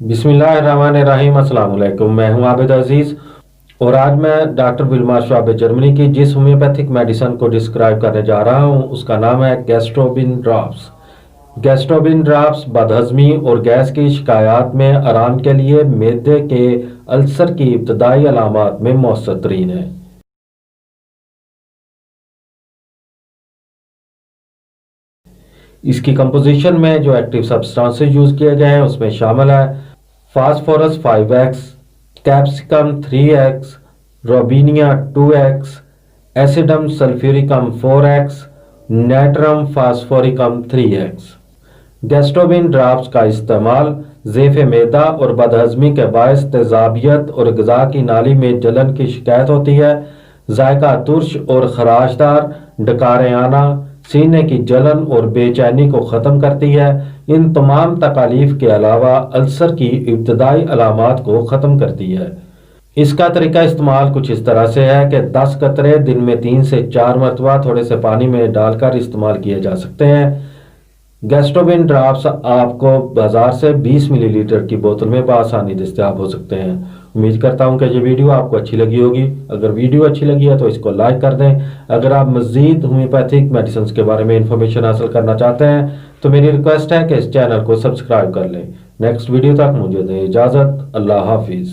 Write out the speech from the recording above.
बिस्मिल्लाहिर्रहमानिर्रहीम। अस्सलाम वालेकुम। मैं हूं आबिद अजीज और आज मैं डॉक्टर विल्मा श्वाब जर्मनी की जिस होम्योपैथिक मेडिसिन को डिस्क्राइब करने जा रहा हूं उसका नाम है गैस्ट्रोबिन ड्रॉप्स। गैस्ट्रोबिन ड्रॉप्स बदहजमी और गैस की शिकायत में आराम के लिए मैदे के अल्सर की इब्तदाई अलामात में मौसर तरीन है। इसकी कंपोजिशन में जो एक्टिव सब्सटेंसेस यूज़ किए गए हैं उसमें शामिल है phosphorus 5x, capsicum 3x, robinia 2x, acidum sulphuricum 4x, natrum phosphoricum 3x। Gastrobin drops का इस्तेमाल ज़ैफ़ मैदा और बदहज़मी के बायस तेज़ाबियत और ग़िज़ा की नाली में जलन की शिकायत होती है, जायका तुर्श और खराशदार, डकारें आना, सीने की जलन और बेचैनी को ख़त्म करती है। इन तमाम तकालीफ के अलावा अल्सर की इब्तदाई अलामात को ख़त्म करती है। इसका तरीका इस्तेमाल कुछ इस तरह से है कि 10 कतरे दिन में 3 से 4 मरतबा थोड़े से पानी में डालकर इस्तेमाल किए जा सकते हैं। गैस्ट्रोबिन ड्रॉप्स आपको बाजार से 20 मिलीलीटर की बोतल में बआसानी दस्तयाब हो सकते हैं। उम्मीद करता हूं कि ये वीडियो आपको अच्छी लगी होगी। अगर वीडियो अच्छी लगी है तो इसको लाइक कर दें। अगर आप मज़ीद होम्योपैथिक मेडिसिन के बारे में इंफॉर्मेशन हासिल करना चाहते हैं तो मेरी रिक्वेस्ट है कि इस चैनल को सब्सक्राइब कर लें। नेक्स्ट वीडियो तक मुझे दें इजाज़त। अल्लाह हाफिज़।